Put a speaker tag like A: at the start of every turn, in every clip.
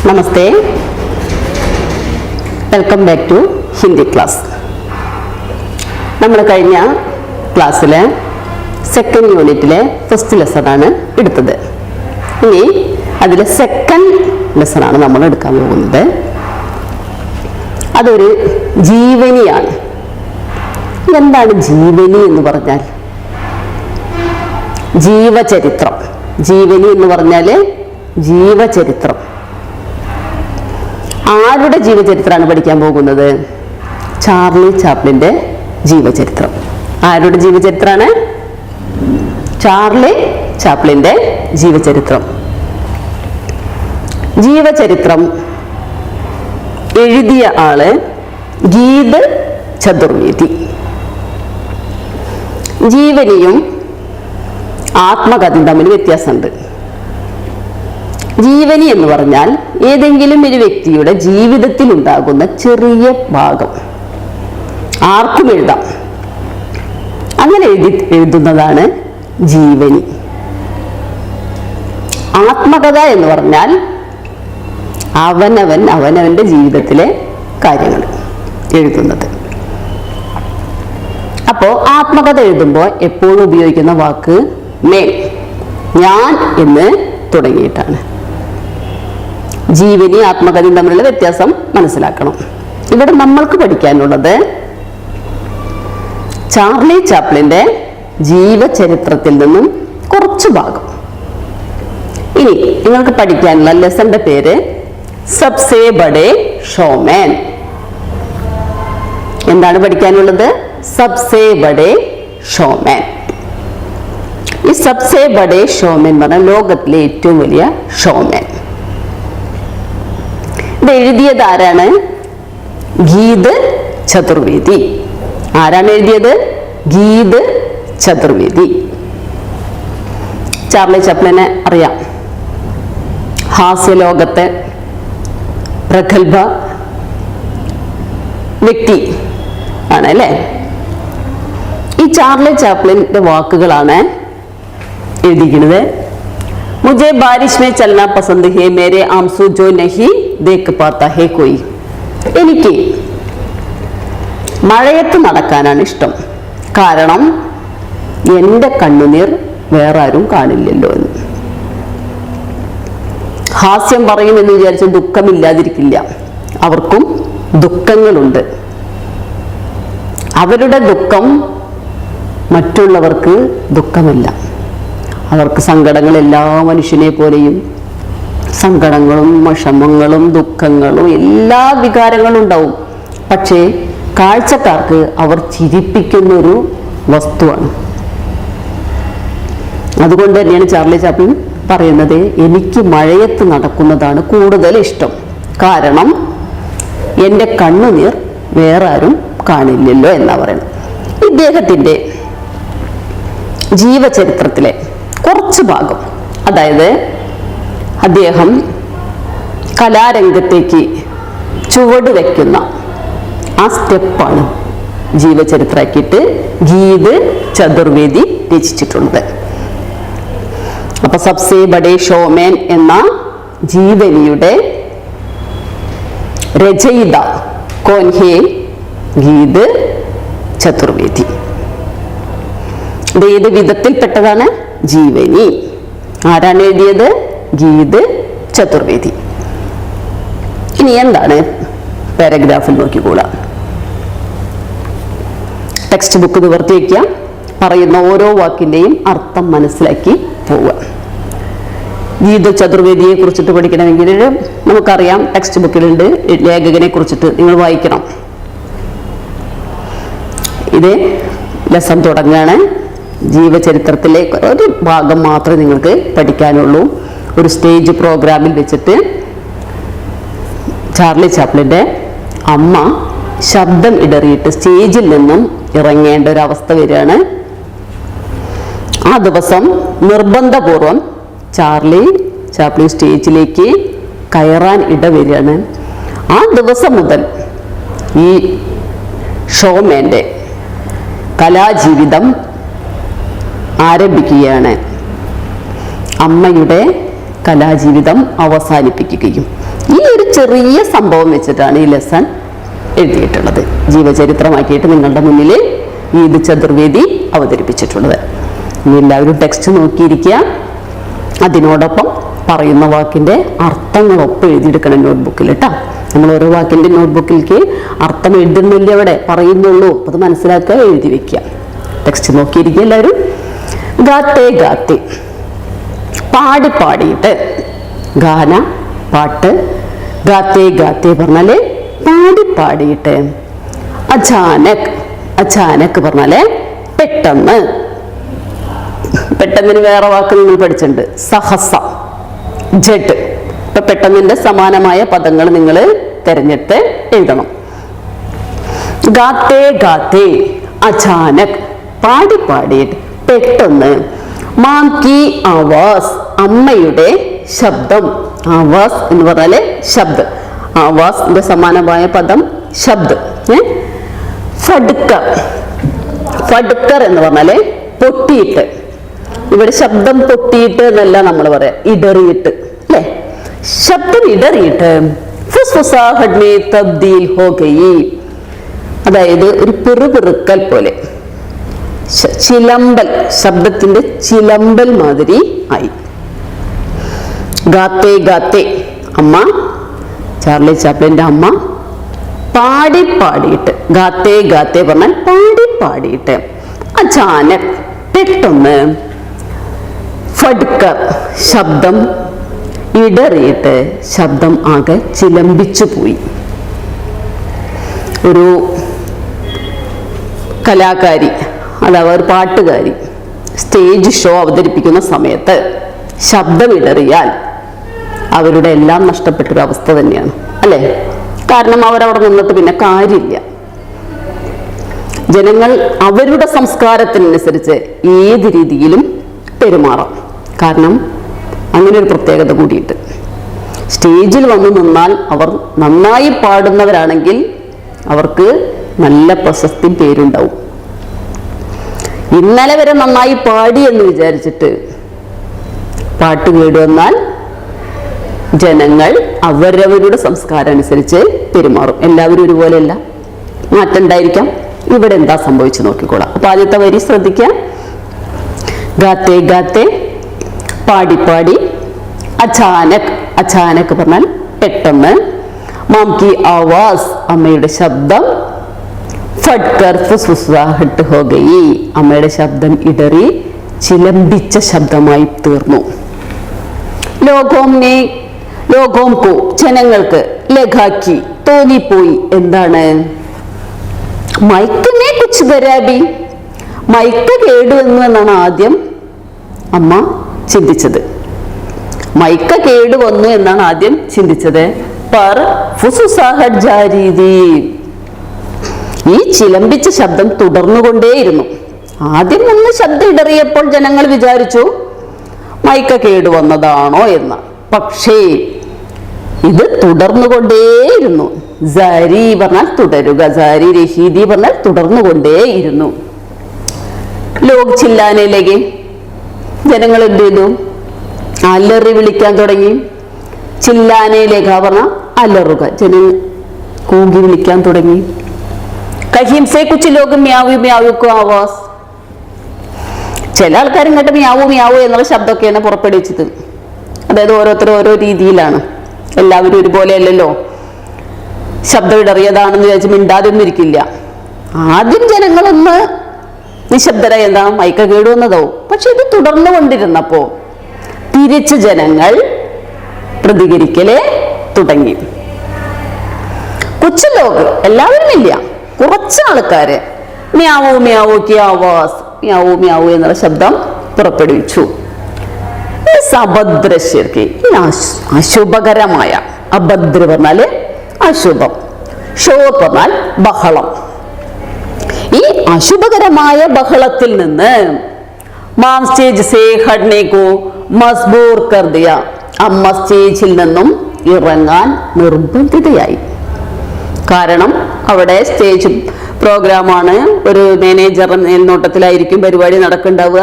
A: Namaste, welcome back to Hindi class. നമ്മൾ കഴിഞ്ഞ ക്ലാസ്സിലെ സെക്കൻഡ് യൂണിറ്റിലെ ഫസ്റ്റ് ലെസണാണ് എടുത്തത്. ഇനി അതിലെ സെക്കൻഡ് ലെസണാണ് നമ്മൾ എടുക്കാൻ പോകുന്നത്. അതൊരു ജീവനിയാണ്. എന്താണ് ജീവനി എന്ന് പറഞ്ഞാൽ? ജീവചരിത്രം. ജീവനി എന്ന് പറഞ്ഞാൽ ജീവചരിത്രം. ആരുടെ ജീവചരിത്രമാണ് പഠിക്കാൻ പോകുന്നത്? ചാർലി ചാപ്ലിന്റെ ജീവചരിത്രം. ആരുടെ ജീവചരിത്രമാണ്? ചാർലി ചാപ്ലിന്റെ ജീവചരിത്രം. ജീവചരിത്രം എഴുതിയ ആള് ഗീത് ചതുർവേദി. ജീവനിയും ആത്മകഥയും തമ്മിൽ വ്യത്യാസമുണ്ട്. ജീവനി എന്ന് പറഞ്ഞാൽ ഏതെങ്കിലും ഒരു വ്യക്തിയുടെ ജീവിതത്തിൽ ഉണ്ടാകുന്ന ചെറിയ ഭാഗം ആർക്കും എഴുതാം. അങ്ങനെ എഴുതുന്നതാണ് ജീവനി. ആത്മകഥ എന്ന് പറഞ്ഞാൽ അവനവന്റെ ജീവിതത്തിലെ കാര്യങ്ങൾ എഴുതുന്നത്. അപ്പോൾ ആത്മകഥ എഴുതുമ്പോൾ എപ്പോഴും ഉപയോഗിക്കുന്ന വാക്ക് മേ, ഞാൻ എന്ന് തുടങ്ങിയിട്ടാണ്. ജീവനി ആത്മകഥയും തമ്മിലുള്ള വ്യത്യാസം മനസ്സിലാക്കണം. ഇവിടെ നമ്മൾക്ക് പഠിക്കാനുള്ളത് ചാർലി ചാപ്ലിന്റെ ജീവചരിത്രത്തിൽ നിന്നും കുറച്ചു ഭാഗം. ഇനി നിങ്ങൾക്ക് പഠിക്കാനുള്ള ലെസന്റെ പേര് സബ്സേ ബഡേ ഷോമാൻ. എന്താണ് പഠിക്കാനുള്ളത്? സബ്സേ ബഡേ ഷോമാൻ. ഈ സബ്സേ ബഡേ ഷോമാൻ പറഞ്ഞാൽ ലോകത്തിലെ ഏറ്റവും വലിയ ഷോമാൻ. ഇത് എഴുതിയത് ആരാണ്? ഗീത് ചതുർവേദി. ആരാണ് എഴുതിയത്? ഗീത് ചതുർവേദി. ചാർലി ചാപ്ലിനെ അറിയാം. ഹാസ്യലോകത്തെ പ്രഗത്ഭ വ്യക്തി ആണ് അല്ലേ? ഈ ചാർലി ചാപ്ലിന്റെ വാക്കുകളാണ് എഴുതിയിരിക്കുന്നത്. മുझे बारिश में चलना पसंद है, मेरे आंसू जो नहीं देख पाता है कोई. എനിക്ക് മഴയത്ത് നടക്കാനാണ് ഇഷ്ടം, കാരണം എൻ്റെ കണ്ണുനീർ വേറെ ആരും കാണില്ലല്ലോ എന്ന്. ഹാസ്യം പറയുമെന്ന് വിചാരിച്ച് ദുഃഖമില്ലാതിരിക്കില്ല. അവർക്കും ദുഃഖങ്ങളുണ്ട്. അവരുടെ ദുഃഖം മറ്റുള്ളവർക്ക് ദുഃഖമല്ല. അവർക്ക് സങ്കടങ്ങൾ എല്ലാ മനുഷ്യനെ പോലെയും സങ്കടങ്ങളും വിഷമങ്ങളും ദുഃഖങ്ങളും എല്ലാ വികാരങ്ങളും ഉണ്ടാവും. പക്ഷേ കാഴ്ചക്കാർക്ക് അവർ ചിരിപ്പിക്കുന്നൊരു വസ്തുവാണ്. അതുകൊണ്ട് തന്നെയാണ് ചാർലി ചാപ്ലിൻ പറയുന്നത്, എനിക്ക് മഴയത്ത് നടക്കുന്നതാണ് കൂടുതൽ ഇഷ്ടം, കാരണം എൻ്റെ കണ്ണുനീർ വേറെ ആരും കാണില്ലല്ലോ എന്നാ പറയുന്നത്. ഇദ്ദേഹത്തിൻ്റെ ജീവചരിത്രത്തിലെ കുറച്ച് ഭാഗം, അതായത് അദ്ദേഹം കലാരംഗത്തേക്ക് ചുവട് വയ്ക്കുന്ന ആ സ്റ്റെപ്പാണ് ജീവചരിത്രമാക്കിയിട്ട് ഗീത് ചതുർവേദി രചിച്ചിട്ടുള്ളത്. അപ്പൊ സബ്സേ ബഡേ ഷോമാൻ എന്ന ജീവനിയുടെ രചയിത കോൻ ഹേ? ഗീത് ചതുർവേദി. ഇത് ഏത് വിധത്തിൽപ്പെട്ടതാണ്? ജീവനി. ആരാണ് എഴുതിയത്? ഗീത് ചതുർവേദി. ഇനി എന്താണ് പാരഗ്രാഫിൽ നോക്കിക്കോളാം. ടെക്സ്റ്റ് ബുക്ക് നിവർത്തി വയ്ക്കുക. പറയുന്ന ഓരോ വാക്കിന്റെയും അർത്ഥം മനസ്സിലാക്കി പോവുക. ഗീത് ചതുർവേദിയെ കുറിച്ചിട്ട് പഠിക്കണമെങ്കിൽ നമുക്കറിയാം, ടെക്സ്റ്റ് ബുക്കിലുണ്ട്. ലേഖകനെ കുറിച്ചിട്ട് നിങ്ങൾ വായിക്കണം. ഇത് ലെസൺ തുടങ്ങുകയാണ്. ജീവചരിത്രത്തിലെ ഒരു ഭാഗം മാത്രമേ നിങ്ങൾക്ക് പഠിക്കാനുള്ളൂ. ഒരു സ്റ്റേജ് പ്രോഗ്രാമിൽ വെച്ചിട്ട് ചാർലി ചാപ്ലിന്റെ അമ്മ ശബ്ദം ഇടറിയിട്ട് സ്റ്റേജിൽ നിന്നും ഇറങ്ങേണ്ട ഒരു അവസ്ഥ വരികയാണ്. ആ ദിവസം നിർബന്ധപൂർവം ചാർലി ചാപ്ലിൻ സ്റ്റേജിലേക്ക് കയറാൻ ഇടവരികയാണ്. ആ ദിവസം മുതൽ ഈ ഷോമാന്റെ കലാജീവിതം ആരംഭിക്കുകയാണ്. അമ്മയുടെ കലാജീവിതം അവസാനിപ്പിക്കുകയും ഈ ചെറിയ സംഭവം വെച്ചിട്ടാണ് ഈ ലെസൺ എഴുതിയിട്ടുള്ളത്, ജീവചരിത്രമാക്കിയിട്ട് നിങ്ങളുടെ മുന്നിൽ ഈദ് ചതുർവേദി അവതരിപ്പിച്ചിട്ടുള്ളത്. ഇനി എല്ലാവരും ടെക്സ്റ്റ് നോക്കിയിരിക്കുക, അതിനോടൊപ്പം പറയുന്ന വാക്കിൻ്റെ അർത്ഥങ്ങളൊപ്പം എഴുതിയെടുക്കണം നോട്ട്ബുക്കിൽ കേട്ടോ. നമ്മൾ ഓരോ വാക്കിൻ്റെ നോട്ട്ബുക്കിലേക്ക് അർത്ഥം എഴുതുന്നില്ല, അവിടെ പറയുന്നുള്ളൂ. അത് മനസ്സിലാക്കുക, എഴുതി വെക്കുക. ടെക്സ്റ്റ് നോക്കിയിരിക്കുക എല്ലാവരും. ഗാത്തേ ഗാത്തേ, പാടി പാടിയിട്ട്. ഗാന പാട്ട്, ഗാത്തേ ഗാത്തേ പറഞ്ഞാല് പാടി പാടിയിട്ട്. അചാനക്, അചാനക് പറഞ്ഞാല് പെട്ടെന്ന്. പെട്ടെന്നിന് വേറെ വാക്ക് നിങ്ങൾ പഠിച്ചിട്ടുണ്ട്, സഹസ, ജഡ്. ഇപ്പൊ പെട്ടെന്നിന്റെ സമാനമായ പദങ്ങൾ നിങ്ങൾ തിരഞ്ഞെടുത്ത് എഴുതണം. ഗാത്തേ ഗാത്തേ അചാനക്, പാടി പാടിയിട്ട് പെട്ടെന്ന്. മാം കി ആവാസ്, അമ്മയുടെ ശബ്ദം. ആവാസ് എന്ന് പറഞ്ഞാല് ശബ്ദം. ആവാസിന്റെ സമാനമായ പദം ശബ്ദം. ഫഡ്കർ, ഫഡ്കർ എന്ന് പറഞ്ഞാല് പൊട്ടിയിട്ട്. ഇവിടെ ശബ്ദം പൊട്ടിയിട്ട് എന്നല്ല നമ്മൾ പറയാം, ഇടറിയിട്ട് അല്ലെ, ശബ്ദം ഇടറിയിട്ട്. ഫുസ്ഫുസാഹട്ട് മേ തബ്ദീൽ ഹോ ഗയി, അതായത് ഒരു പിറുപിറുക്കൽ പോലെ, ചിലമ്പൽ, ശബ്ദത്തിന്റെ ചിലമ്പൽ മാതിരി ആയി. ഗാത്തേ ഗാത്തേ, അമ്മ ചാർലി ചാപ്ലിന്റെ അമ്മ പാടി പാടിയിട്ട്. ഗാത്തേ ഗാത്തേ പറഞ്ഞാൽ പാടി പാടിയിട്ട്. അചാനക് പെട്ടെന്ന്. ഫഡ്കർ ശബ്ദം ഇടറിയിട്ട്, ശബ്ദം ആകെ ചിലമ്പിച്ചു പോയി. ഒരു കലാകാരി അഥവാ ഒരു പാട്ടുകാരി സ്റ്റേജ് ഷോ അവതരിപ്പിക്കുന്ന സമയത്ത് ശബ്ദമിടറിയാൽ അവരുടെ എല്ലാം നഷ്ടപ്പെട്ടൊരു അവസ്ഥ തന്നെയാണ് അല്ലേ. കാരണം അവരവിടെ നിന്നിട്ട് പിന്നെ കാര്യമില്ല. ജനങ്ങൾ അവരുടെ സംസ്കാരത്തിനനുസരിച്ച് ഏത് രീതിയിലും പെരുമാറാം. കാരണം അങ്ങനെ ഒരു പ്രത്യേകത കൂടിയിട്ട്, സ്റ്റേജിൽ വന്നു നിന്നാൽ അവർ നന്നായി പാടുന്നവരാണെങ്കിൽ അവർക്ക് നല്ല പ്രശസ്തി പേരുണ്ടാവും. ഇന്നലെ വരെ നന്നായി പാടി എന്ന് വിചാരിച്ചിട്ട് പാട്ട് കേടുവന്നാൽ ജനങ്ങൾ അവരവരുടെ സംസ്കാരം അനുസരിച്ച് പെരുമാറും. എല്ലാവരും ഒരുപോലെയല്ല, മാറ്റം ഉണ്ടായിരിക്കാം. ഇവിടെ എന്താ സംഭവിച്ചു നോക്കിക്കോളാം. അപ്പൊ ആദ്യത്തെ വരി ശ്രദ്ധിക്കാം. ഗാത്തേ ഗാത്തേ, പാടി പാടി. അചാനക്, അചാനക് പറഞ്ഞാൽ പെട്ടെന്ന്. മാം കി ആവാസ്, അമ്മയുടെ ശബ്ദം. ഫഡ്കർ ഫുസ്ഫുസാഹട്ട് ഹോ ഗയി, അമ്മയുടെ ശബ്ദം ഇടറി ചിലമ്പിച്ച ശബ്ദമായി തീർന്നു. ലോകോംനെ, ലോകോംകോ ജനങ്ങൾക്ക്. ലഗാക്കി തോന്നിപ്പോയി. എന്താണ്? മൈക്കിനെ കുച്ച് ഖരാബി, മൈക്ക് കേടുവന്നു എന്നാണ് ആദ്യം അമ്മ ചിന്തിച്ചത്. മൈക്ക് കേടുവന്നു എന്നാണ് ആദ്യം ചിന്തിച്ചത്. പർ ഫുസ്ഫുസാഹട്ട് ജാരി ഥി, ഈ ചിലമ്പിച്ച ശബ്ദം തുടർന്നുകൊണ്ടേയിരുന്നു. ആദ്യം ഒന്ന് ശബ്ദം ഇടറിയപ്പോൾ ജനങ്ങൾ വിചാരിച്ചു മൈക്ക കേടുവന്നതാണോ എന്ന്. പക്ഷേ ഇത് തുടർന്നുകൊണ്ടേയിരുന്നു. ജാരി പറഞ്ഞാൽ തുടരുക, ജാരി രഹീദി പറഞ്ഞാൽ തുടർന്നുകൊണ്ടേയിരുന്നു. ലോക് ചില്ലാനെ ലഗെ, ജനങ്ങൾ എന്ത് ചെയ്തു? അലറി വിളിക്കാൻ തുടങ്ങി. ചില്ലാനെ ലഗ പറഞ്ഞാൽ അലറുക, ജനങ്ങൾ കൂകി വിളിക്കാൻ തുടങ്ങി. കഹീം സേ കുച്ച് ലോക് മ്യാവു മ്യാവു കോ ആവാസ്, ചില ആൾക്കാർ ഇങ്ങോട്ട് മ്യാവു മ്യാവു എന്നുള്ള ശബ്ദമൊക്കെയാണ് പുറപ്പെടുവിച്ചത്. അതായത് ഓരോരുത്തരും ഓരോ രീതിയിലാണ്, എല്ലാവരും ഒരുപോലെയല്ലല്ലോ. ശബ്ദം ഇടറിയതാണെന്ന് വിചാരിച്ച് മിണ്ടാതൊന്നും ഇരിക്കില്ല. ആദ്യം ജനങ്ങളൊന്ന് നിശബ്ദരായി, എന്താ മൈക്ക കേടുവന്നതോ. പക്ഷെ ഇത് തുടർന്നു കൊണ്ടിരുന്നപ്പോ തിരിച്ച് ജനങ്ങൾ പ്രതികരിക്കലേ തുടങ്ങി. കുച്ച് ലോക്, എല്ലാവരും ഇല്ല, കുറച്ച് ആൾക്കാര് മ്യാവു മ്യാവു കി ആവാസ്, മ്യാവു മ്യാവു എന്നുള്ള ശബ്ദം പുറപ്പെടുവിച്ചു. അഭദ്രശ്യർക്ക്, അശുഭകരമായ, അഭദ്ര പറഞ്ഞാല് അശുഭം, ഷോർ പറഞ്ഞാൽ ബഹളം. ഈ അശുഭകരമായ ബഹളത്തിൽ നിന്ന് മാം സ്റ്റേജ് സേ ഹട്നേക്കോ മസ്ബൂർ കർ ദിയ, അമ്മ സ്റ്റേജിൽ നിന്നും ഇറങ്ങാൻ നിർബന്ധിതയായി. കാരണം അവിടെ സ്റ്റേജ് പ്രോഗ്രാമാണ്, ഒരു മാനേജർ മേൽനോട്ടത്തിലായിരിക്കും പരിപാടി നടക്കുന്നുണ്ടാവുക.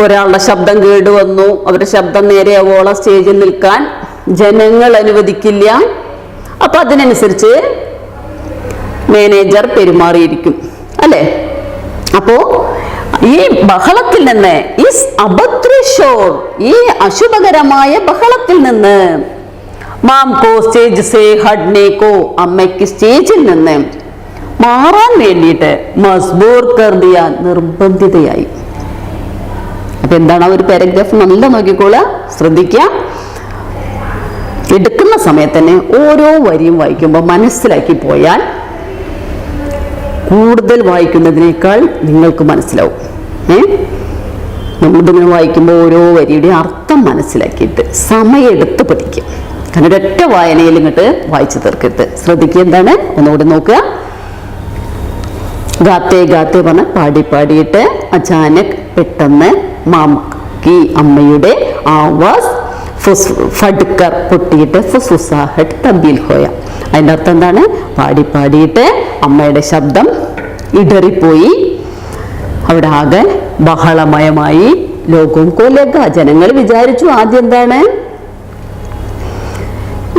A: ഒരാളുടെ ശബ്ദം കേടുവന്നു, അവരുടെ ശബ്ദം നേരെ ആവോളം സ്റ്റേജിൽ നിൽക്കാൻ ജനങ്ങൾ അനുവദിക്കില്ല. അപ്പൊ അതിനനുസരിച്ച് മാനേജർ പെരുമാറിയിരിക്കും അല്ലെ. അപ്പോ ഈ ബഹളത്തിൽ നിന്ന്, ഈ അഭദ്രശോർ, ഈ അശുഭകരമായ ബഹളത്തിൽ നിന്ന്, മാംകോ സ്റ്റേജ് സേ ഹഡ്നേക്കോ, അമ്മയ്ക്ക് സ്റ്റേജിൽ നിന്ന് മാറാൻ വേണ്ടിയിട്ട് മസ്ബൂർ കർദിയ, നിർബന്ധിതയായി. അപ്പൊ എന്താണ് ആ ഒരു പാരഗ്രാഫ്? നല്ല നോക്കിക്കോള്, ശ്രദ്ധിക്കുക. എടുക്കുന്ന സമയത്ത് തന്നെ ഓരോ വരിയും വായിക്കുമ്പോൾ മനസ്സിലാക്കി പോയാൽ കൂടുതൽ വായിക്കുന്നതിനേക്കാൾ നിങ്ങൾക്ക് മനസ്സിലാവും. നമ്മളിതിങ്ങനെ വായിക്കുമ്പോൾ ഓരോ വരിയുടെ അർത്ഥം മനസ്സിലാക്കിയിട്ട് സമയെടുത്ത് പഠിക്കുക. കാരണം ഒരൊറ്റ വായനയിൽ ഇങ്ങോട്ട് വായിച്ചു തീർക്കരുത്. ശ്രദ്ധിക്കുക. എന്താണ്? ഒന്നുകൂടി നോക്കുക. ഗാത്തേ ഗാത്തേ പറഞ്ഞ പാടി പാടിയിട്ട് അചാനക് പെട്ടെന്ന് മാംകി അമ്മയുടെ ആവാസ് ഫഡ്കർ പൊട്ടിയിട്ട് ഫുസ്ഫുസാഹട്ട് തബ്ദീൽ ഹോയ. അതിൻ്റെ അർത്ഥം എന്താണ്? പാടി പാടിയിട്ട് അമ്മയുടെ ശബ്ദം ഇടറിപ്പോയി, അവിടെ ആകെ ബഹളമയമായി. ലോകവും കൊലക, ജനങ്ങൾ വിചാരിച്ചു ആദ്യം എന്താണ്?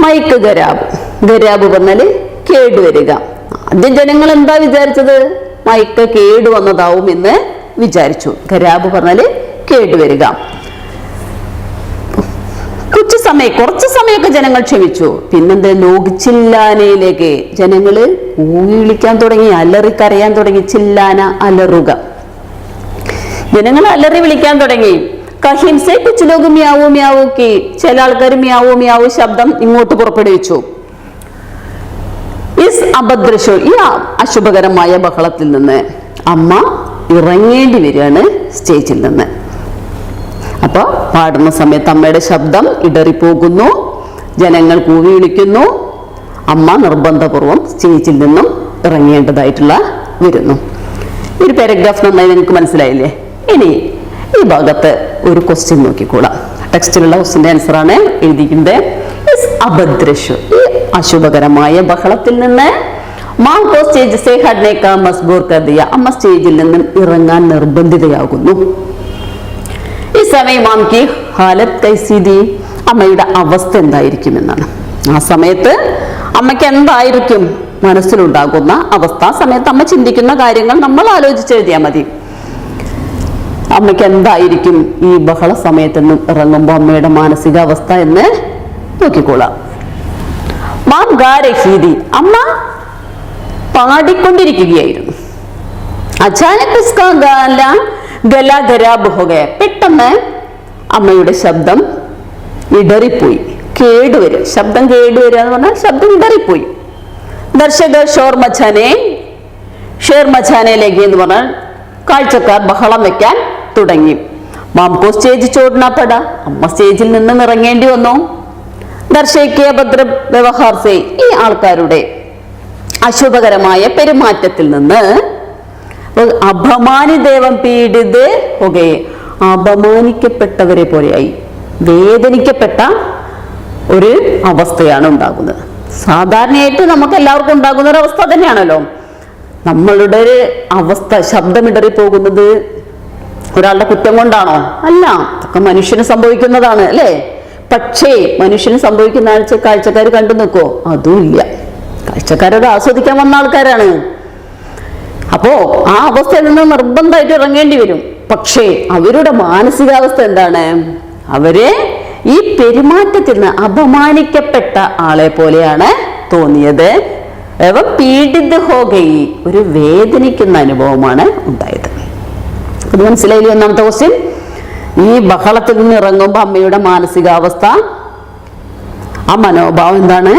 A: മൈക്ക് ഗരാബ്. ഗരാബ് പറഞ്ഞാല് കേടുവരിക. ആദ്യം ജനങ്ങൾ എന്താ വിചാരിച്ചത്? മൈക്ക് കേടു വന്നതാവും എന്ന് വിചാരിച്ചു. ഗരാബ് പറഞ്ഞാല് കേടുവരിക. കുറച്ച് സമയമൊക്കെ ജനങ്ങൾ ക്ഷമിച്ചു. പിന്നെന്ത്? ലോകിച്ചില്ലാനയിലേക്ക് ജനങ്ങള് ഊങ്ങി വിളിക്കാൻ തുടങ്ങി, അലറിക്കരയാൻ തുടങ്ങി. ചില്ലാന, അലറുക. ജനങ്ങൾ അലറി വിളിക്കാൻ തുടങ്ങി. കഹിംസെ കുച്ച് ലോക മ്യാവോ മ്യാവോക്കി, ചില ആൾക്കാർ മ്യാവോ മ്യാവോ ശബ്ദം ഇങ്ങോട്ട് പുറപ്പെടുവിച്ചു. ഇസ് അഭദ്രശോ, ഈ അശുഭകരമായ ബഹളത്തിൽ നിന്ന് അമ്മ ഇറങ്ങേണ്ടി വരികയാണ് സ്റ്റേജിൽ നിന്ന്. അപ്പൊ പാടുന്ന സമയത്ത് അമ്മയുടെ ശബ്ദം ഇടറിപ്പോകുന്നു, ജനങ്ങൾ കൂവി വിളിക്കുന്നു, അമ്മ നിർബന്ധപൂർവം സ്റ്റേജിൽ നിന്നും ഇറങ്ങേണ്ടതായിട്ടുള്ള വരുന്നു. ഈ ഒരു പാരഗ്രാഫ് നന്നായി നിങ്ങൾക്ക് മനസ്സിലായില്ലേ? ഇനി ഈ ഭാഗത്ത് ഒരു ക്വസ്റ്റ്യൻ നോക്കിക്കോളാം. ടെക്സ്റ്റിലുള്ള ക്വസ്റ്റ്യന്റെ ആൻസർ ആണ് എഴുതിക്കുന്നത്. അഭദ്രശു, ഈ അശുഭകരമായ ബഹളത്തിൽ നിന്ന് മാംകോ സ്റ്റേജ് സേ ഹഡ്നേക്ക മസ്ബൂർ കർദിയ, അമ്മ സ്റ്റേജിൽ നിന്നും ഇറങ്ങാൻ നിർബന്ധിതയാകുന്നു. ഈ സമയം മാംകി ഹാലത്ത് കൈസീതി, അമ്മയുടെ അവസ്ഥ എന്തായിരിക്കും എന്നാണ്. ആ സമയത്ത് അമ്മയ്ക്ക് എന്തായിരിക്കും മനസ്സിലുണ്ടാകുന്ന അവസ്ഥ? ആ സമയത്ത് അമ്മ ചിന്തിക്കുന്ന കാര്യങ്ങൾ നമ്മൾ ആലോചിച്ചെഴുതിയാൽ മതി. അമ്മയ്ക്ക് എന്തായിരിക്കും ഈ ബഹള സമയത്ത് നിന്നും ഇറങ്ങുമ്പോൾ അമ്മയുടെ മാനസികാവസ്ഥ എന്ന് നോക്കിക്കോളാം. മാം ഗാരഹീതി, അമ്മ പാടിക്കൊണ്ടിരിക്കുകയായിരുന്നു. അചാനക് ഇസ്കാ ഗല ഖരാബ് ഹോ ഗയ, പെട്ടെന്ന് അമ്മയുടെ ശബ്ദം ഇടറിപ്പോയി, കേടുവരിക. ശബ്ദം കേടുവരിക എന്ന് പറഞ്ഞാൽ ശബ്ദം ഇടറിപ്പോയി. ദർശകർ ഷേർ മച്ചാനയിലേക്ക് എന്ന് പറഞ്ഞാൽ കാഴ്ചക്കാർ ബഹളം വെക്കാൻ തുടങ്ങി. മാംകോ സ്റ്റേജ് ചോടന പെട, അമ്മ സ്റ്റേജിൽ നിന്നും ഇറങ്ങേണ്ടി വന്നു. ദർശയ്ക്ക് ഭദ്ര വ്യവഹാർസേ, ഈ ആൾക്കാരുടെ അശുഭകരമായ പെരുമാറ്റത്തിൽ നിന്ന് അപമാനിദേവം പീഡിത് ഹോകയെ, അപമാനിക്കപ്പെട്ടവരെ പോലെയായി, വേദനിക്കപ്പെട്ട ഒരു അവസ്ഥയാണ് ഉണ്ടാകുന്നത്. സാധാരണയായിട്ട് നമുക്ക് എല്ലാവർക്കും ഉണ്ടാകുന്ന ഒരു അവസ്ഥ തന്നെയാണല്ലോ. നമ്മളുടെ ഒരു അവസ്ഥ, ശബ്ദമിടറി പോകുന്നത് ഒരാളുടെ കുറ്റം കൊണ്ടാണോ? അല്ല, അതൊക്കെ മനുഷ്യന് സംഭവിക്കുന്നതാണ് അല്ലേ? പക്ഷേ മനുഷ്യന് സംഭവിക്കുന്ന കാഴ്ചക്കാർ കണ്ടു നിൽക്കോ? അതും ഇല്ല. കാഴ്ചക്കാരോട് ആസ്വദിക്കാൻ വന്ന ആൾക്കാരാണ്. അപ്പോ ആ അവസ്ഥയിൽ നിന്ന് നിർബന്ധമായിട്ട് ഇറങ്ങേണ്ടി വരും. പക്ഷേ അവരുടെ മാനസികാവസ്ഥ എന്താണ്? അവരെ ഈ പെരുമാറ്റത്തിൽ നിന്ന് അപമാനിക്കപ്പെട്ട ആളെ പോലെയാണ് തോന്നിയത്. പീഡിത് ഹോഗയി, ഒരു വേദനിക്കുന്ന അനുഭവമാണ് ഉണ്ടായത്. അത് മനസ്സിലായില്ലേ? ഒന്നാമത്തെ ക്വസ്റ്റ്യൻ. ഈ ബഹളത്തിൽ നിന്ന് ഇറങ്ങുമ്പോൾ അമ്മയുടെ മാനസികാവസ്ഥ, ആ മനോഭാവം എന്താണ്?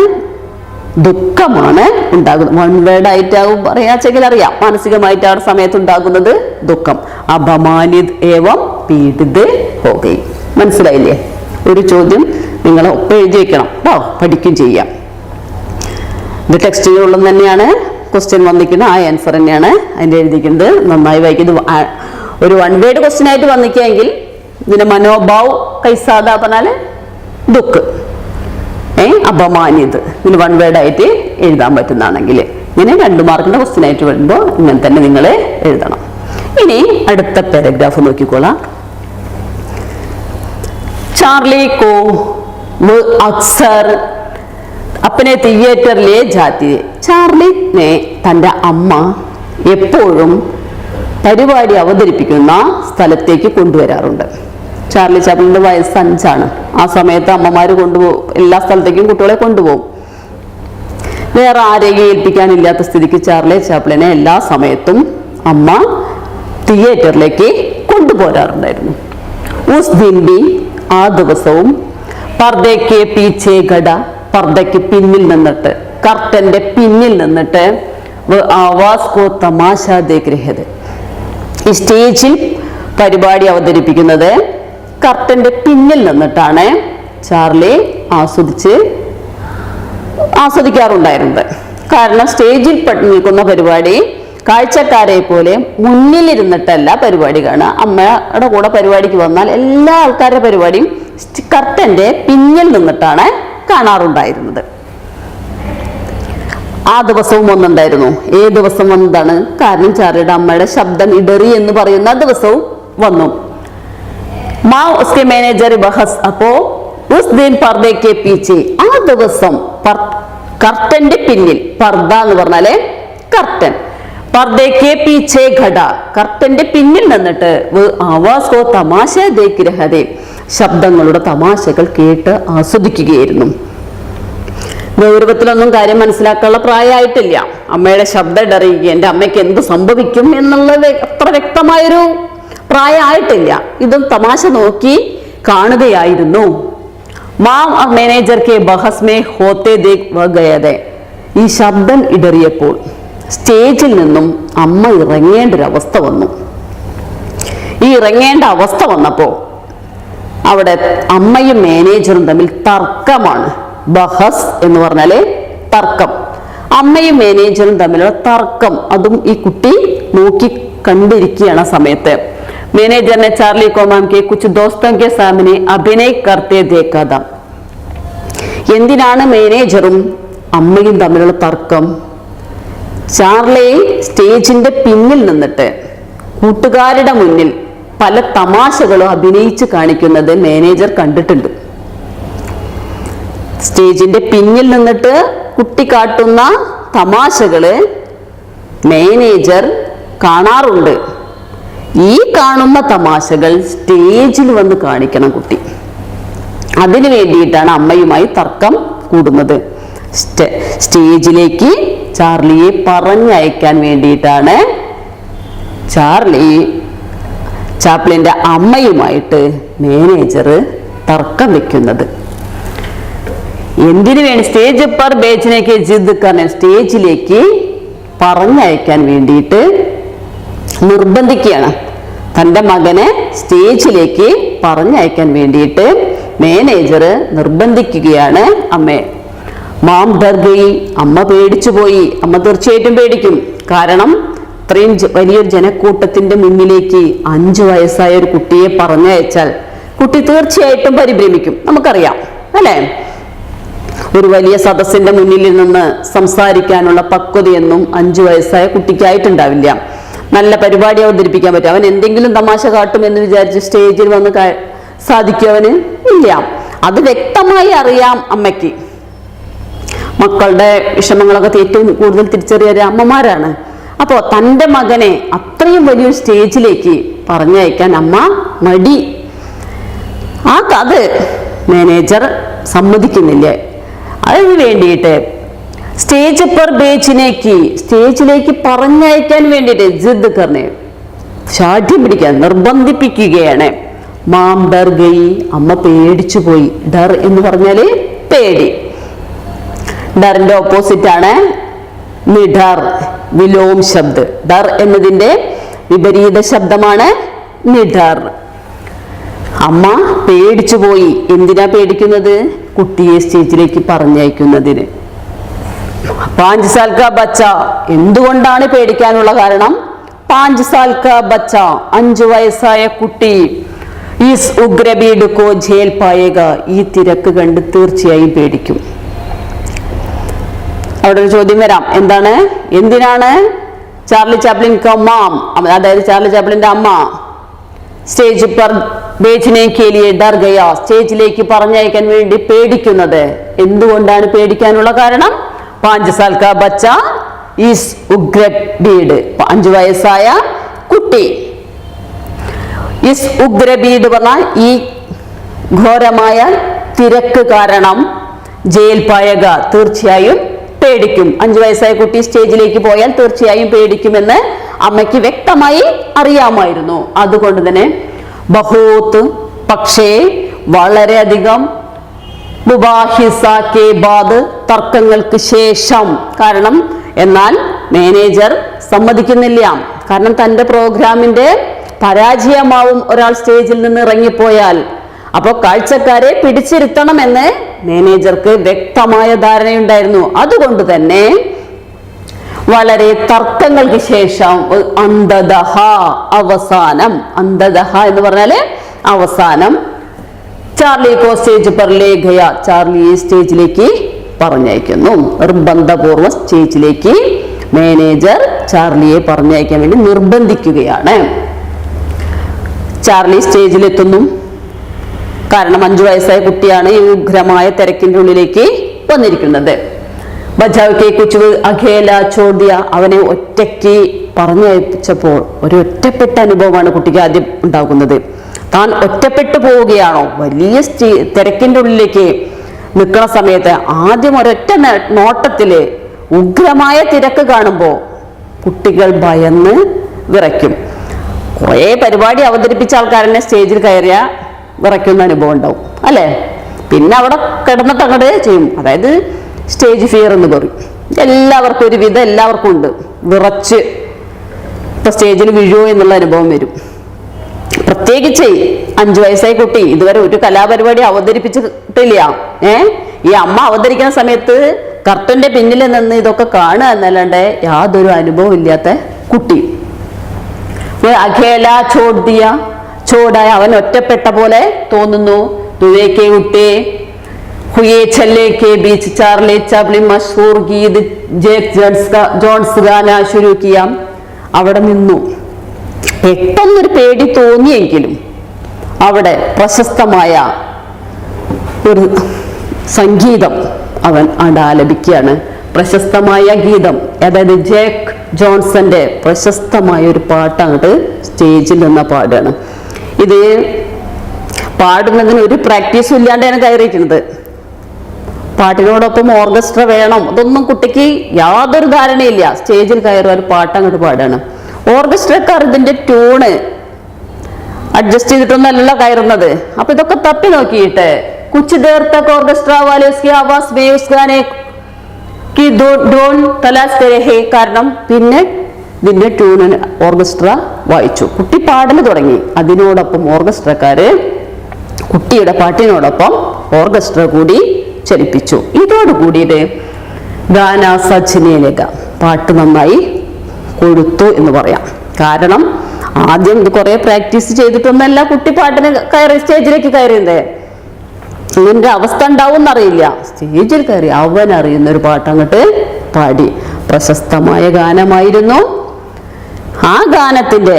A: ദുഃഖമാണ് ഉണ്ടാകുന്നത്. വൺ വേർഡ് ആയിട്ടാവും പറയാച്ചെങ്കിൽ അറിയാം. മാനസികമായിട്ട് ആ സമയത്ത് ഉണ്ടാകുന്നത് ദുഃഖം. അപമാനിത് ഏവം പീഡിത് ഹോഗയി. മനസ്സിലായില്ലേ? ഒരു ചോദ്യം നിങ്ങൾ ഒപ്പം എഴുതി വെക്കണം. പഠിക്കും ചെയ്യാം. ഇത് ടെക്സ്റ്റിലുള്ള തന്നെയാണ് ക്വസ്റ്റ്യൻ വന്നിരിക്കുന്നത്. ആ ആൻസർ തന്നെയാണ് അതിൻ്റെ എഴുതിക്കുന്നത്. നന്നായി വായിക്കുന്നത്. ഒരു വൺ വേർഡ് ക്വസ്റ്റ്യൻ ആയിട്ട് വന്നിക്കെങ്കിൽ ഇതിന്റെ മനോഭാവ് കൈസാദ പറഞ്ഞാല് ദുഃഖ്, അപമാനിത്, ഇതിന് വൺ വേർഡ് ആയിട്ട് എഴുതാൻ പറ്റുന്നതാണെങ്കിൽ. ഇങ്ങനെ 2 മാർക്കിന്റെ ക്വസ്റ്റ്യൻ ആയിട്ട് വരുമ്പോൾ ഇങ്ങനെ തന്നെ നിങ്ങൾ എഴുതണം. ഇനി അടുത്ത പാരഗ്രാഫ് നോക്കിക്കോളാം. ചാർലി കോ वो अक्सर अपने थिएटर ले जाती है. ചാർലിനെ തൻ്റെ അമ്മ എപ്പോഴും പരിപാടി അവതരിപ്പിക്കുന്ന സ്ഥലത്തേക്ക് കൊണ്ടുവരാറുണ്ട്. ചാർലി ചാപ്ലിന്റെ വയസ്സ് 5. ആ സമയത്ത് അമ്മമാര് കൊണ്ടുപോകും, എല്ലാ സ്ഥലത്തേക്കും കുട്ടികളെ കൊണ്ടുപോകും. വേറെ ആരെയും ഏൽപ്പിക്കാനില്ലാത്ത സ്ഥിതിക്ക് ചാർലി ചാപ്ലിനെ എല്ലാ സമയത്തും അമ്മ തിയേറ്ററിലേക്ക് കൊണ്ടുപോരാറുണ്ടായിരുന്നു. ഉസ് ദിൻ ബി, ആ ദിവസവും പർദ്ദയ്ക്ക് പീച്ചേ ഘട, പർദ്ദയ്ക്ക് പിന്നിൽ നിന്നിട്ട്, കർട്ടന്റെ പിന്നിൽ നിന്നിട്ട് ആവാസ് കോ തമാശ ദേഖ് രഹേ थे. ഈ സ്റ്റേജിൽ പരിപാടി അവതരിപ്പിക്കുന്നത് കർട്ടന്റെ പിന്നിൽ നിന്നിട്ടാണ് ചാർലി ആസ്വദിക്കാറുണ്ടായിരുന്നത്. കാരണം സ്റ്റേജിൽ നിൽക്കുന്ന പരിപാടി കാഴ്ചക്കാരെ പോലെ മുന്നിലിരുന്നിട്ടല്ല പരിപാടി കാണുക. അമ്മയുടെ കൂടെ പരിപാടിക്ക് വന്നാൽ എല്ലാ ആൾക്കാരുടെ പരിപാടിയും കർട്ടന്റെ പിന്നിൽ നിന്നിട്ടാണ് കാണാറുണ്ടായിരുന്നത്. ആ ദിവസവും വന്നിട്ടുണ്ടായിരുന്നു. ദിവസം വന്നതാണ്? കാരണം ചാർലിയുടെ അമ്മയുടെ ശബ്ദം ഇടറി എന്ന് പറയുന്ന ദിവസവും വന്നു. മാ ഉസ്കെ മാനേജർ ബഹസ്, അപ്പോ ഉസ് ദിൻ പർദ്ദയ്ക്ക് പീച്ചെ, ആ ദിവസം കർട്ടന്റെ പിന്നിൽ, പർദ്ദ എന്ന് പറഞ്ഞാല് കർട്ടൻ, പർദ്ദയ്ക്ക് പീച്ചെ ഘട, കർട്ടന്റെ പിന്നിൽ നിന്നിട്ട് ആവാസ് കോ തമാശ ദേഖ് രഹേ थे, ശബ്ദങ്ങളുടെ തമാശകൾ കേട്ട് ആസ്വദിക്കുകയായിരുന്നു. ഗൗരവത്തിലൊന്നും കാര്യം മനസ്സിലാക്കാനുള്ള പ്രായമായിട്ടില്ല. അമ്മയുടെ ശബ്ദം ഇടറിയുക, എൻ്റെ അമ്മയ്ക്ക് എന്ത് സംഭവിക്കും എന്നുള്ളത് അത്ര വ്യക്തമായൊരു പ്രായമായിട്ടില്ല. ഇതും തമാശ നോക്കി കാണുകയായിരുന്നു. മാം മാനേജർ കെ ബഹസ് മേ ഹോത്തെ ദേഖ് വ ഗയ थे. ഈ ശബ്ദം ഇടറിയപ്പോൾ സ്റ്റേജിൽ നിന്നും അമ്മ ഇറങ്ങേണ്ട ഒരവസ്ഥ വന്നു. ഈ ഇറങ്ങേണ്ട അവസ്ഥ വന്നപ്പോൾ അവിടെ അമ്മയും മാനേജറും തമ്മിൽ തർക്കമാണ്. ബഹസ് എന്ന് പറഞ്ഞാല് തർക്കം. അമ്മയും മാനേജറും തമ്മിലുള്ള തർക്കം, അതും ഈ കുട്ടി നോക്കി കണ്ടിരിക്കുകയാണ്. ആ സമയത്ത് മാനേജറിനെ ചാർലി കോമാം കെ കുച്ച് ദോസ്തോ കെ സാമനെ അഭിനയ കർത്തേ ദേഖാ था. എന്തിനാണ് മാനേജറും അമ്മയും തമ്മിലുള്ള തർക്കം? ചാർലി സ്റ്റേജിന്റെ പിന്നിൽ നിന്നിട്ട് കൂട്ടുകാരുടെ മുന്നിൽ പല തമാശകളും അഭിനയിച്ച് കാണിക്കുന്നത് മാനേജർ കണ്ടിട്ടുണ്ട്. സ്റ്റേജിന്റെ പിന്നിൽ നിന്നിട്ട് കുട്ടി കാട്ടുന്ന തമാശകള് മാനേജർ കാണാറുണ്ട്. ഈ കാണുന്ന തമാശകൾ സ്റ്റേജിൽ വന്ന് കാണിക്കണം കുട്ടി. അതിനു വേണ്ടിയിട്ടാണ് അമ്മയുമായി തർക്കം കൂടുന്നത്. സ്റ്റേജിലേക്ക് ചാർലിയെ പറഞ്ഞയക്കാൻ വേണ്ടിയിട്ടാണ് ചാർലി ചാപ്ലിന്റെ അമ്മയുമായിട്ട് മാനേജർ തർക്കം വെക്കുന്നത്. എന്തിനു വേണ്ടി? സ്റ്റേജ് പർ ബേച്ചനേക്ക് ജിദ് കർണൻ, സ്റ്റേജിലേക്ക് പറഞ്ഞയക്കാൻ വേണ്ടിയിട്ട് നിർബന്ധിക്കുകയാണ്. തൻ്റെ മകനെ സ്റ്റേജിലേക്ക് പറഞ്ഞയക്കാൻ വേണ്ടിയിട്ട് മാനേജർ നിർബന്ധിക്കുകയാണ് അമ്മയെ. മാം ഡർ ഗയി, അമ്മ പേടിച്ചു പോയി. അമ്മ തീർച്ചയായിട്ടും പേടിക്കും. കാരണം ഇത്രയും വലിയൊരു ജനക്കൂട്ടത്തിന്റെ മുന്നിലേക്ക് 5 വയസ്സായ ഒരു കുട്ടിയെ പറഞ്ഞയച്ചാൽ കുട്ടി തീർച്ചയായിട്ടും പരിഭ്രമിക്കും. നമുക്കറിയാം അല്ലേ? ഒരു വലിയ സദസ്സിന്റെ മുന്നിൽ നിന്ന് സംസാരിക്കാനുള്ള പക്വതയൊന്നും 5 വയസ്സായ കുട്ടിക്കായിട്ടുണ്ടാവില്ല. നല്ല പരിപാടി അവതരിപ്പിക്കാൻ പറ്റും. അവൻ എന്തെങ്കിലും തമാശ കാട്ടുമെന്ന് വിചാരിച്ച് സ്റ്റേജിൽ വന്ന് സാധിക്കും അവന്? ഇല്ല. അത് വ്യക്തമായി അറിയാം അമ്മയ്ക്ക്. മക്കളുടെ വിഷമങ്ങളൊക്കെ ഏറ്റവും കൂടുതൽ തിരിച്ചറിയാൻ അമ്മമാരാണ്. അപ്പോൾ തൻ്റെ മകനെ അത്രയും വലിയൊരു സ്റ്റേജിലേക്ക് പറഞ്ഞയക്കാൻ അമ്മ മടി. അത് മാനേജർ സമ്മതിക്കുന്നില്ല. അതിന് വേണ്ടിയിട്ട് സ്റ്റേജ് പർ സ്റ്റേജിലേക്ക് പറഞ്ഞയക്കാൻ വേണ്ടിയിട്ട് ജിദ് കർണേ, ശാഠ്യം പിടിക്കാൻ നിർബന്ധിപ്പിക്കുകയാണ്. മാം ഡർ ഗയി, അമ്മ പേടിച്ചു പോയി. ഡർ എന്ന് പറഞ്ഞാല് പേടി. ഡറിന്റെ ഓപ്പോസിറ്റ് ആണ് നിഡർ, വിലോം ശബ്ദ്. ഡർ എന്നതിന്റെ വിപരീത ശബ്ദമാണ് നിഡർ. അമ്മ പേടിച്ചു പോയി. എന്തിനാ പേടിക്കുന്നത്? കുട്ടിയെ സ്റ്റേജിലേക്ക് പറഞ്ഞയക്കുന്നതിന്. 5 സാൽ കാ ബച്ച, എന്തുകൊണ്ടാണ് പേടിക്കാനുള്ള കാരണം? 5 സാൽ കാ ബച്ച, 5 വയസ്സായ കുട്ടി. ഈസ് ഉഗ്രബീഡ് കോ ഝേൽ പായേഗ, ഈ തിരക്ക് കണ്ട് തീർച്ചയായും പേടിക്കും. അവിടെ ഒരു ചോദ്യം വരാം. എന്തിനാണ് ചാർലി ചാപ്ലിൻ മാം, അതായത് ചാർലി ചാപ്ലിന്റെ അമ്മ സ്റ്റേജ് പർ ബേച്ച്നെ കെ ലിയെ ഡർ ഗയ, സ്റ്റേജിലേക്ക് പറഞ്ഞയക്കാൻ വേണ്ടി പേടിക്കുന്നത്. എന്തുകൊണ്ടാണ് പേടിക്കാനുള്ള കാരണം? 5 സാൽ കാ ബച്ച ഈസ് ഉഗ്രബീഡ്, 5 വയസ്സായ കുട്ടി. ഈസ് ഉഗ്രബീഡ് പറഞ്ഞാൽ ഈ ഘോരമായ തിരക്ക് കാരണം ജയിൽ പായക, തീർച്ചയായും പേടിക്കും. 5 വയസ്സായ കുട്ടി സ്റ്റേജിലേക്ക് പോയാൽ തീർച്ചയായും പേടിക്കുമെന്ന് അമ്മയ്ക്ക് വ്യക്തമായി അറിയാമായിരുന്നു. അതുകൊണ്ട് തന്നെ ബഹൂത്ത്, പക്ഷേ വളരെയധികം, മുബാഹിസ കെ ബാദ്, തർക്കങ്ങൾക്ക് ശേഷം, കാരണം എന്നാൽ മാനേജർ സമ്മതിക്കുന്നില്ല. കാരണം തന്റെ പ്രോഗ്രാമിന്റെ പരാജയമാവും ഒരാൾ സ്റ്റേജിൽ നിന്ന് ഇറങ്ങിപ്പോയാൽ. അപ്പൊ കാഴ്ചക്കാരെ പിടിച്ചിരുത്തണമെന്ന് മാനേജർക്ക് വ്യക്തമായ ധാരണയുണ്ടായിരുന്നു. അതുകൊണ്ട് തന്നെ വളരെ തർക്കങ്ങൾക്ക് ശേഷം അന്തദഹ, അവസാനം, അന്തദഹ എന്ന് പറഞ്ഞാല് അവസാനം, ചാർലി കോ സ്റ്റേജ് പർ ലേ ഗയ, ചാർലിയെ സ്റ്റേജിലേക്ക് പറഞ്ഞയക്കുന്നു. നിർബന്ധപൂർവ്വം സ്റ്റേജിലേക്ക് മാനേജർ ചാർലിയെ പറഞ്ഞയക്കാൻ വേണ്ടി നിർബന്ധിക്കുകയാണ്. ചാർലി സ്റ്റേജിലെത്തുന്നു. കാരണം 5 വയസ്സായ കുട്ടിയാണ് ഈ ഉഗ്രമായ തിരക്കിന്റെ ഉള്ളിലേക്ക് വന്നിരിക്കുന്നത്. ബജാവ് കെ കുച്ച് അഖേല ചോദ്യ, അവനെ ഒറ്റയ്ക്ക് പറഞ്ഞയച്ചപ്പോൾ ഒരു ഒറ്റപ്പെട്ട അനുഭവമാണ് കുട്ടിക്ക് ആദ്യം ഉണ്ടാകുന്നത്. താൻ ഒറ്റപ്പെട്ടു പോവുകയാണോ? വലിയ തിരക്കിന്റെ ഉള്ളിലേക്ക് നിൽക്കുന്ന സമയത്ത് ആദ്യം ഒരൊറ്റ നോട്ടത്തില് ഉഗ്രമായ തിരക്ക് കാണുമ്പോൾ കുട്ടികൾ ഭയന്ന് വിറയ്ക്കും. കുറെ പരിപാടി അവതരിപ്പിച്ച ആൾക്കാരനെ സ്റ്റേജിൽ കയറിയ വിറയ്ക്കുന്ന അനുഭവം ഉണ്ടാവും അല്ലെ. പിന്നെ അവിടെ കിടന്നിട്ട് അങ്ങോട്ട് ചെയ്യും. അതായത് സ്റ്റേജ് ഫിയർ എന്ന് പറയും. എല്ലാവർക്കും ഒരുവിധം എല്ലാവർക്കും ഉണ്ട്. വിറച്ച് ഇപ്പൊ സ്റ്റേജിൽ വീഴുവോ എന്നുള്ള അനുഭവം വരും. പ്രത്യേകിച്ച് 5 വയസ്സായ കുട്ടി ഇതുവരെ ഒരു കലാപരിപാടി അവതരിപ്പിച്ചിട്ടില്ല. ഈ അമ്മ അവതരിക്കുന്ന സമയത്ത് കർട്ടന്റെ പിന്നിൽ നിന്ന് ഇതൊക്കെ കാണുക എന്നല്ലാണ്ട് യാതൊരു അനുഭവം ഇല്ലാത്ത കുട്ടി. അഖേല ചോദ്യ, ചോടായ, അവൻ ഒറ്റപ്പെട്ട പോലെ തോന്നുന്നു. തുവേക്കെ ഉട്ടേ ഹുയേ ചല്ലേ കെ ബീച്ച് ചാർലി ചാപ്ലിൻ മഷൂർ ഗീത് ജേക്ക് ജോൺസ് ഗാന ശുരു കിയ. അവിടെ നിന്നു. പെട്ടെന്നൊരു പേടി തോന്നിയെങ്കിലും അവിടെ പ്രശസ്തമായ ഒരു സംഗീതം അവൻ ആലപിക്കുകയാണ്. പ്രശസ്തമായ ഗീതം, അതായത് ജേക്ക് ജോൺസന്റെ പ്രശസ്തമായ ഒരു പാട്ട് അങ്ങോട്ട് സ്റ്റേജിൽ നിന്ന് പാടുകയാണ്. ഇത് പാടുന്നതിന് ഒരു പ്രാക്ടീസും ഇല്ലാണ്ടാണ് കയറിയിരിക്കുന്നത്. പാട്ടിനോടൊപ്പം ഓർക്കസ്ട്ര വേണം, അതൊന്നും കുട്ടിക്ക് യാതൊരു ധാരണയില്ല. സ്റ്റേജിൽ കയറി ഒരു പാട്ട് അങ്ങോട്ട് പാടുകയാണ്. ഓർക്കസ്ട്രക്കാർ ഇതിന്റെ ട്യൂണ് അഡ്ജസ്റ്റ് ചെയ്തിട്ടൊന്നല്ല കയറുന്നത്. അപ്പൊ ഇതൊക്കെ തപ്പി നോക്കിയിട്ട് കുച്ച് ദേർ തക് ഓർക്കസ്ട്ര വാലെ ഉസ്കി ആവാസ് മേ ഉസ് ഗാനെ കി ഡോൺ തലാശ് കരേ ഹേ. കാരണം പിന്നെ ഇതിന്റെ ട്യൂണിന് ഓർക്കസ്ട്ര വായിച്ചു. കുട്ടി പാടല് തുടങ്ങി. അതിനോടൊപ്പം ഓർക്കസ്ട്രക്കാര് കുട്ടിയുടെ പാട്ടിനോടൊപ്പം ഓർക്കസ്ട്ര കൂടി ചലിപ്പിച്ചു. ഇതോടുകൂടിയിട്ട് ഗാന സജ്ജനേലക, പാട്ട് നന്നായി കൊഴുത്തു എന്ന് പറയാം. കാരണം ആദ്യം ഇത് കുറെ പ്രാക്ടീസ് ചെയ്തിട്ടൊന്നല്ല കുട്ടി പാട്ടിന് കയറി സ്റ്റേജിലേക്ക് കയറിയത്. ഇതിന്റെ അവസ്ഥ ഉണ്ടാവും എന്നറിയില്ല. സ്റ്റേജിൽ കയറി അവൻ അറിയുന്ന ഒരു പാട്ട് അങ്ങോട്ട് പാടി. പ്രശസ്തമായ ഗാനമായിരുന്നു. ആ ഗാനത്തിന്റെ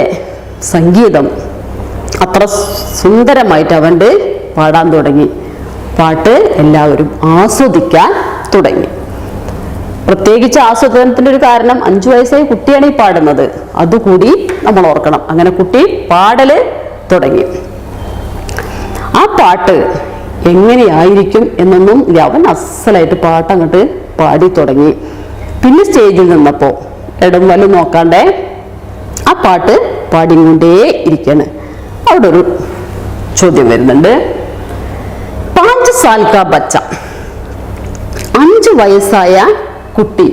A: സംഗീതം അത്ര സുന്ദരമായിട്ട് അവൻ്റെ പാടാൻ തുടങ്ങി. പാട്ട് എല്ലാവരും ആസ്വദിക്കാൻ തുടങ്ങി. പ്രത്യേകിച്ച് ആസ്വാദനത്തിന്റെ ഒരു കാരണം 5 വയസ്സായ കുട്ടിയാണ് ഈ പാടുന്നത്. അതുകൂടി നമ്മൾ ഓർക്കണം. അങ്ങനെ കുട്ടി പാടല് തുടങ്ങി. ആ പാട്ട് എങ്ങനെയായിരിക്കും എന്നൊന്നും ഇല്ല. അവൻ അസലായിട്ട് പാട്ട് അങ്ങോട്ട് പാടി തുടങ്ങി. പിന്നെ സ്റ്റേജിൽ നിന്നപ്പോ ഇടം വല്ലതും നോക്കാണ്ടേ ആ പാട്ട് പാടിക്കൊണ്ടേ ഇരിക്കാണ്. അവിടെ ഒരു ചോദ്യം വരുന്നുണ്ട്. 5 സാൽ കാ ബച്ച, 5 വയസ്സായ കുട്ടി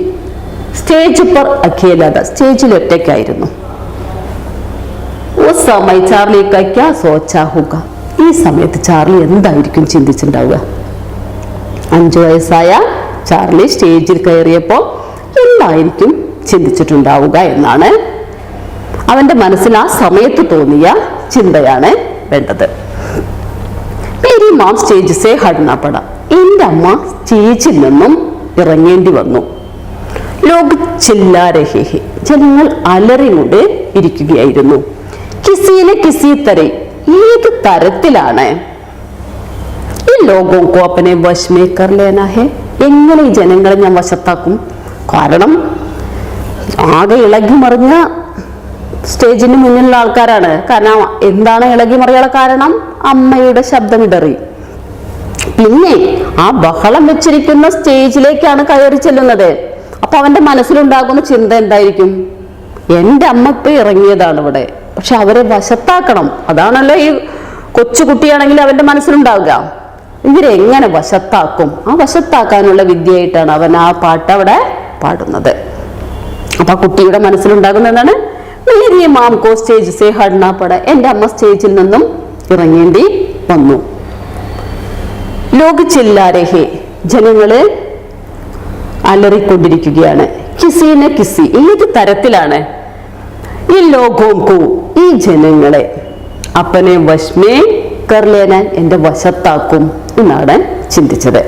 A: സ്റ്റേജ് പർ അഖേലത, സ്റ്റേജിൽ ഒറ്റയ്ക്കായിരുന്നു. ഉസ് സമയ ചാർലി കാ ക്യാ സോച്ചാ ഹോഗ, ഈ സമയത്ത് ചാർലി എന്തായിരിക്കും ചിന്തിച്ചിട്ടുണ്ടാവുക? 5 വയസ്സായ ചാർലി സ്റ്റേജിൽ കയറിയപ്പോൾ എന്തായിരിക്കും ചിന്തിച്ചിട്ടുണ്ടാവുക എന്നാണ് അവന്റെ മനസ്സിൽ ആ സമയത്ത് തോന്നിയ ചിന്തയാണ് വേണ്ടത്. മേരി മാം സ്റ്റേജ് സേ ഹടന പട, എന്റെ അമ്മ സ്റ്റേജിൽ നിന്നും ഇറങ്ങേണ്ടി വന്നു. ലോക് ചില്ലാ രഹേ ഹെ, ജനങ്ങൾ അലറികൊണ്ട് ഇരിക്കുകയായിരുന്നു. കിസിയിലെ കിസി തരെ, ഏത് തരത്തിലാണ് ഈ ലോഗോ കോ അപ്പനെ വശ് മേ കർ ലേനാ ഹെ, എങ്ങനെ ഈ ജനങ്ങളെ ഞാൻ വശത്താക്കും? കാരണം ആകെ ഇളകി മറിഞ്ഞ സ്റ്റേജിന് മുന്നിലുള്ള ആൾക്കാരാണ്. കാരണം എന്താണ് ഇളകി മറിയാനുള്ള കാരണം? അമ്മയുടെ ശബ്ദമിടറി. പിന്നെ ആ ബഹളം വെച്ചിരിക്കുന്ന സ്റ്റേജിലേക്കാണ് കയറി ചെല്ലുന്നത്. അപ്പൊ അവന്റെ മനസ്സിലുണ്ടാകുന്ന ചിന്ത എന്തായിരിക്കും? എന്റെ അമ്മ ഇപ്പൊ ഇറങ്ങിയതാണ് ഇവിടെ, പക്ഷെ അവരെ വശത്താക്കണം. അതാണല്ലോ ഈ കൊച്ചുകുട്ടിയാണെങ്കിൽ അവന്റെ മനസ്സിലുണ്ടാവുക. ഇവരെങ്ങനെ വശത്താക്കും? ആ വശത്താക്കാനുള്ള വിദ്യയായിട്ടാണ് അവൻ ആ പാട്ട് അവിടെ പാടുന്നത്. അപ്പൊ ആ കുട്ടിയുടെ മനസ്സിലുണ്ടാകുന്ന എന്താണ്? മേരി മാം കോ സ്റ്റേജ് സേ ഹഡ്നാ പട, എന്റെ അമ്മ സ്റ്റേജിൽ നിന്നും ഇറങ്ങേണ്ടി വന്നു. ലോക ചില്ലാരഹേ, ജനങ്ങള് അലറിക്കൊണ്ടിരിക്കുകയാണ്. കിസിനെ കിസി, ഏത് തരത്തിലാണ്? ഈ ലോകോംകു, ഈ ജനങ്ങളെ അപ്പനെ വശ്മേ കർലേന, എന്റെ വശത്താക്കും എന്നാണ് ചിന്തിച്ചത്.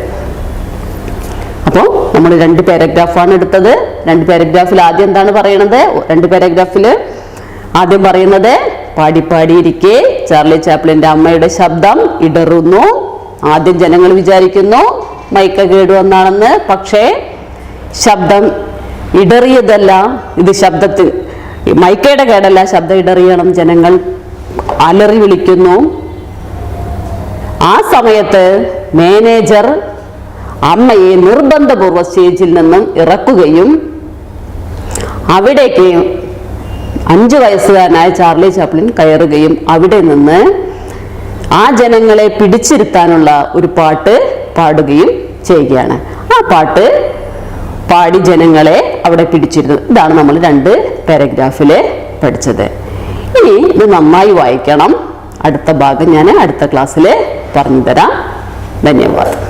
A: അപ്പോൾ നമ്മൾ 2 പാരഗ്രാഫാണ് എടുത്തത്. 2 പാരഗ്രാഫിൽ ആദ്യം എന്താണ് പറയുന്നത്? 2 പാരഗ്രാഫിൽ ആദ്യം പറയുന്നത്, പാടിപ്പാടിയിരിക്കെ ചാർലി ചാപ്ലിന്റെ അമ്മയുടെ ശബ്ദം ഇടറുന്നു. ആദ്യം ജനങ്ങൾ വിചാരിക്കുന്നു മൈക്ക കേടുവന്നാണെന്ന്. പക്ഷേ ശബ്ദം ഇടറിയതല്ല, ഇത് ശബ്ദത്തിൽ മൈക്കയുടെ കേടല്ല, ശബ്ദം ഇടറിയണം. ജനങ്ങൾ അലറി വിളിക്കുന്നു. ആ സമയത്ത് മാനേജർ അമ്മയെ നിർബന്ധപൂർവ്വ സ്റ്റേജിൽ നിന്നും ഇറക്കുകയും അവിടേക്ക് 5 വയസ്സുകാരനായ ചാർലി ചാപ്ലിൻ കയറുകയും അവിടെ നിന്ന് ആ ജനങ്ങളെ പിടിച്ചിരുത്താനുള്ള ഒരു പാട്ട് പാടുകയും ചെയ്യുകയാണ്. ആ പാട്ട് പാടി ജനങ്ങളെ അവിടെ പിടിച്ചിരുന്നു. ഇതാണ് നമ്മൾ 2 പാരഗ്രാഫില് പഠിച്ചത്. ഇനി ഇത് നന്നായി വായിക്കണം. അടുത്ത ഭാഗം ഞാൻ അടുത്ത ക്ലാസ്സിൽ പറഞ്ഞു തരാം. ധന്യവാദം.